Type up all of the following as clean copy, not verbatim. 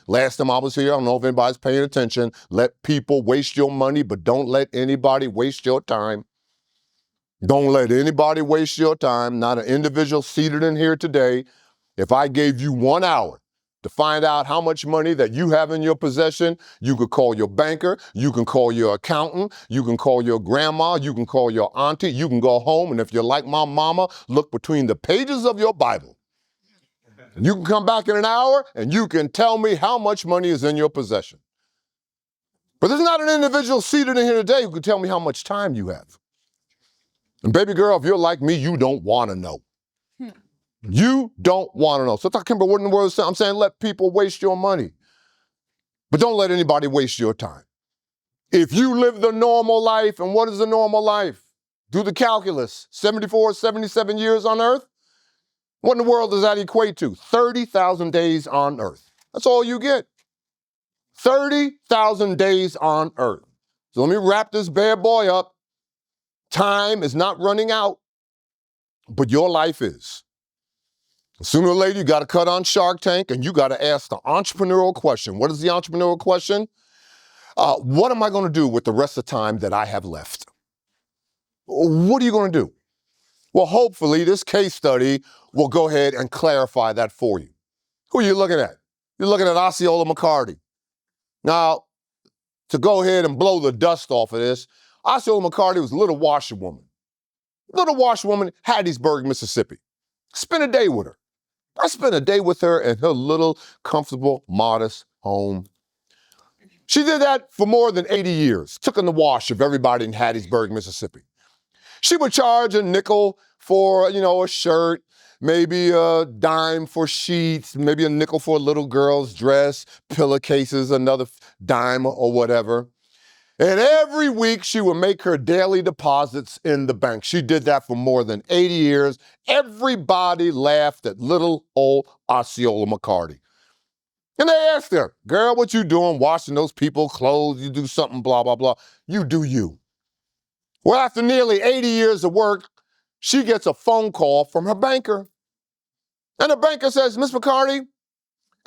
Last time I was here, I don't know if anybody's paying attention. Let people waste your money, but don't let anybody waste your time. Don't let anybody waste your time, not an individual seated in here today. If I gave you 1 hour to find out how much money that you have in your possession, you could call your banker, you can call your accountant, you can call your grandma, you can call your auntie, you can go home, and if you're like my mama, look between the pages of your Bible. You can come back in an hour and you can tell me how much money is in your possession. But there's not an individual seated in here today who can tell me how much time you have. And baby girl, if you're like me, you don't want to know. You don't want to know. So, Kimbro, what in the world is that? I'm saying let people waste your money, but don't let anybody waste your time. If you live the normal life, and what is the normal life? Do the calculus. 74, 77 years on earth? What in the world does that equate to? 30,000 days on earth. That's all you get. 30,000 days on earth. So let me wrap this bad boy up. Time is not running out, but your life is. Sooner or later, you got to cut on Shark Tank and you got to ask the entrepreneurial question. What is the entrepreneurial question? What am I going to do with the rest of the time that I have left? What are you going to do? Well, hopefully this case study will go ahead and clarify that for you. Who are you looking at? You're looking at Osceola McCarty. Now, to go ahead and blow the dust off of this, Osceola McCarty was a little washerwoman. Little washerwoman, Hattiesburg, Mississippi. Spent a day with her. I spent a day with her in her little, comfortable, modest home. She did that for more than 80 years, took in the wash of everybody in Hattiesburg, Mississippi. She would charge a nickel for, a shirt, maybe a dime for sheets, maybe a nickel for a little girl's dress, pillowcases, another dime or whatever. And every week she would make her daily deposits in the bank. She did that for more than 80 years. Everybody laughed at little old Osceola McCarty. And they asked her, girl, what you doing washing those people's clothes? You do something, blah, blah, blah. You do you. Well, after nearly 80 years of work, she gets a phone call from her banker. And the banker says, Miss McCarty,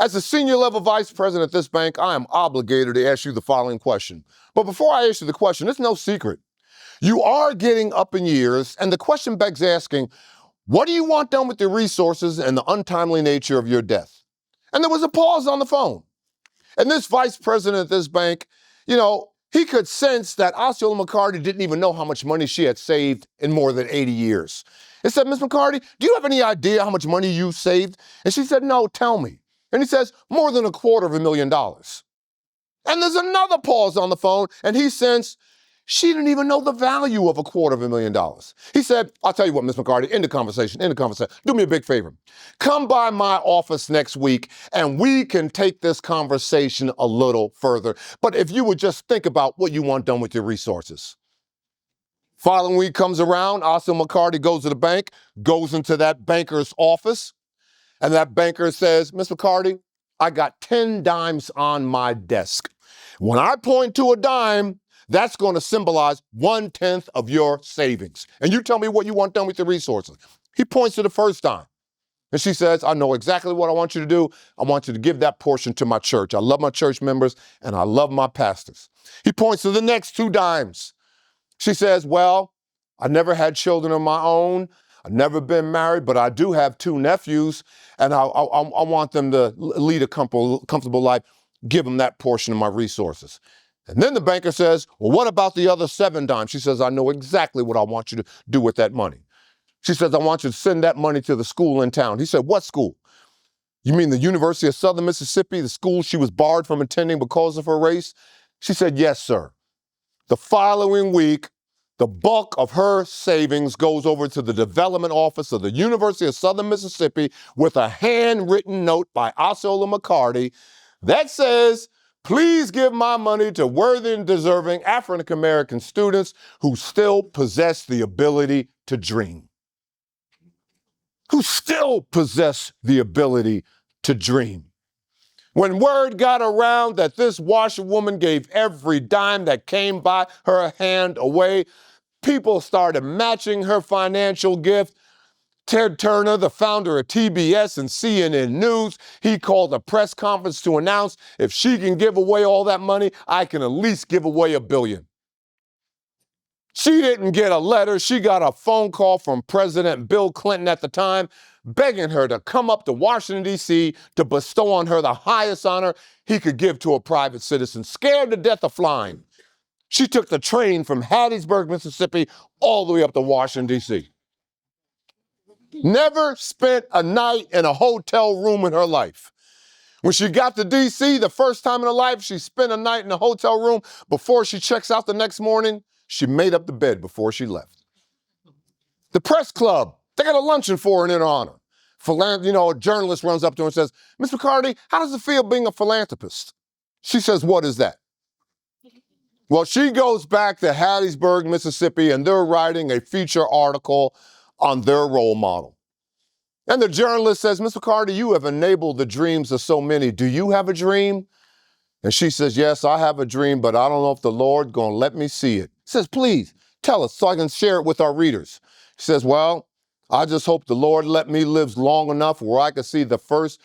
as a senior level vice president at this bank, I am obligated to ask you the following question. But before I ask you the question, it's no secret. You are getting up in years, and the question begs asking, what do you want done with your resources and the untimely nature of your death? And there was a pause on the phone. And this vice president at this bank, he could sense that Osceola McCarty didn't even know how much money she had saved in more than 80 years. He said, Miss McCarty, do you have any idea how much money you saved? And she said, no, tell me. And he says, more than $250,000. And there's another pause on the phone, and he sensed she didn't even know the value of $250,000. He said, I'll tell you what, Miss McCarty, end the conversation. Do me a big favor. Come by my office next week, and we can take this conversation a little further. But if you would just think about what you want done with your resources. Following week comes around, Osceola McCarty goes to the bank, goes into that banker's office, and that banker says, Miss McCarty, I got 10 dimes on my desk. When I point to a dime, that's going to symbolize 1/10 of your savings. And you tell me what you want done with your resources. He points to the first dime. And she says, I know exactly what I want you to do. I want you to give that portion to my church. I love my church members and I love my pastors. He points to the next 2 dimes. She says, well, I never had children of my own. I've never been married, but I do have 2 nephews, and I want them to lead a comfortable life. Give them that portion of my resources. And then the banker says, well, what about the other 7 dimes? She says, I know exactly what I want you to do with that money. She says, I want you to send that money to the school in town. He said, what school? You mean the University of Southern Mississippi, the school she was barred from attending because of her race? She said, yes, sir. The following week, the bulk of her savings goes over to the development office of the University of Southern Mississippi with a handwritten note by Osceola McCarty that says, please give my money to worthy and deserving African-American students who still possess the ability to dream. Who still possess the ability to dream. When word got around that this washerwoman gave every dime that came by her hand away, people started matching her financial gift Ted Turner, the founder of TBS and CNN News, he called a press conference to announce if she can give away all that money, I can at least give away $1 billion. She didn't get a letter. She got a phone call from President Bill Clinton at the time, begging her to come up to Washington, D.C. to bestow on her the highest honor he could give to a private citizen. Scared to death of flying, she took the train from Hattiesburg, Mississippi, all the way up to Washington, D.C. Never spent a night in a hotel room in her life. When she got to D.C., the first time in her life, she spent a night in a hotel room. Before she checks out the next morning, she made up the bed before she left. The press club, they got a luncheon for her in her honor. A journalist runs up to her and says, "Ms. McCarty, how does it feel being a philanthropist?" She says, "What is that?" Well, she goes back to Hattiesburg, Mississippi, and they're writing a feature article on their role model. And the journalist says, "Ms. McCarty, you have enabled the dreams of so many. Do you have a dream?" And she says, "Yes, I have a dream, but I don't know if the Lord's going to let me see it." He says, "Please tell us so I can share it with our readers." She says, "Well, I just hope the Lord let me live long enough where I can see the first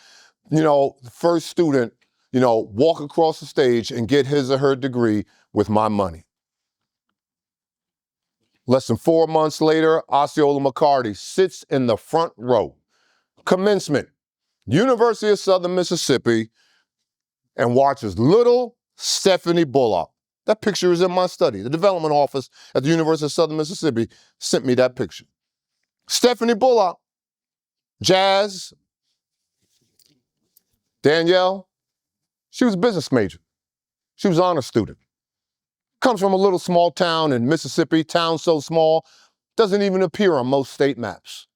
student, walk across the stage and get his or her degree with my money." Less than 4 months later, Osceola McCarty sits in the front row, commencement, University of Southern Mississippi, and watches little Stephanie Bullock. That picture is in my study. The development office at the University of Southern Mississippi sent me that picture. Stephanie Bullock, Jazz, Danielle, she was a business major. She was an honor student. Comes from a little small town in Mississippi, town so small, doesn't even appear on most state maps.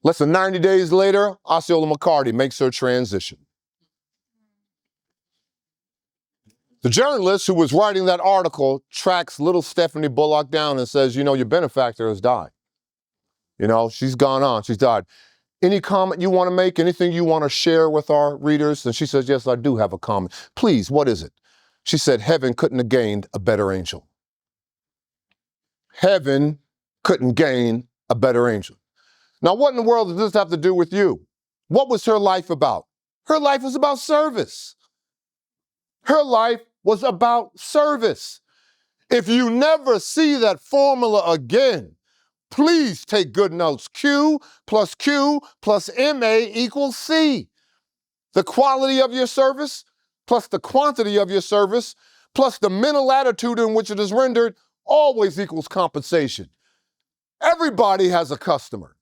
Less than 90 days later, Osceola McCarty makes her transition. The journalist who was writing that article tracks little Stephanie Bullock down and says, "Your benefactor has died. She's gone on, she's died. Any comment you want to make, anything you want to share with our readers?" And she says, "Yes, I do have a comment." "Please, what is it?" She said, "Heaven couldn't have gained a better angel." Heaven couldn't gain a better angel. Now, what in the world does this have to do with you? What was her life about? Her life was about service. Her life was about service. If you never see that formula again, please take good notes. Q plus MA equals C. The quality of your service plus the quantity of your service plus the mental attitude in which it is rendered always equals compensation. Everybody has a customer.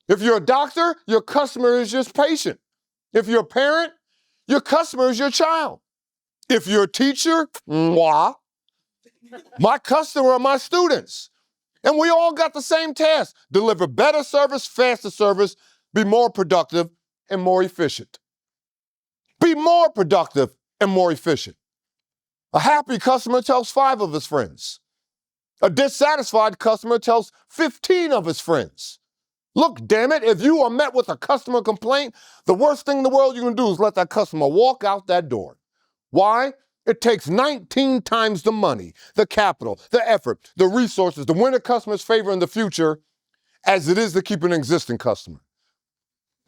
If you're a doctor, your customer is your patient. If you're a parent, your customer is your child. If you're a teacher, my customer are my students. And we all got the same task: deliver better service, faster service, be more productive and more efficient. Be more productive and more efficient. A happy customer tells 5 of his friends. A dissatisfied customer tells 15 of his friends. Look, damn it, if you are met with a customer complaint, the worst thing in the world you can do is let that customer walk out that door. Why? It takes 19 times the money, the capital, the effort, the resources to win a customer's favor in the future as it is to keep an existing customer.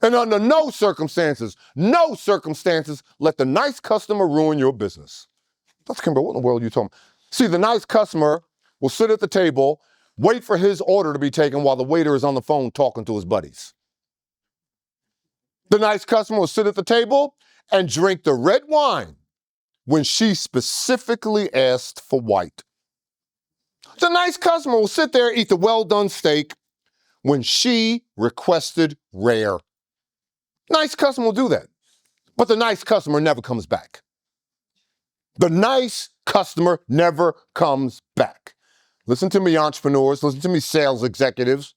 And under no circumstances, let the nice customer ruin your business. That's Kimbro, what in the world are you talking about? See, the nice customer will sit at the table, wait for his order to be taken while the waiter is on the phone talking to his buddies. The nice customer will sit at the table and drink the red wine when she specifically asked for white. The nice customer will sit there, eat the well-done steak when she requested rare. Nice customer will do that. But the nice customer never comes back. The nice customer never comes back. Listen to me, entrepreneurs. Listen to me, sales executives.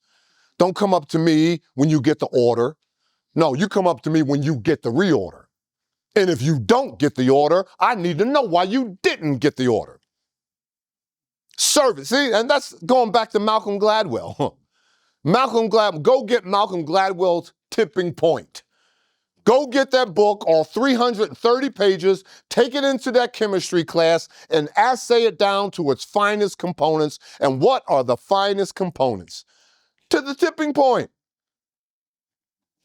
Don't come up to me when you get the order. No, you come up to me when you get the reorder. And if you don't get the order, I need to know why you didn't get the order. Service, see, and that's going back to Malcolm Gladwell. Go get Malcolm Gladwell's Tipping Point. Go get that book, all 330 pages, take it into that chemistry class and assay it down to its finest components. And what are the finest components? to the tipping point.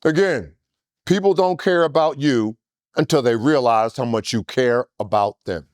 Again, people don't care about you until they realize how much you care about them.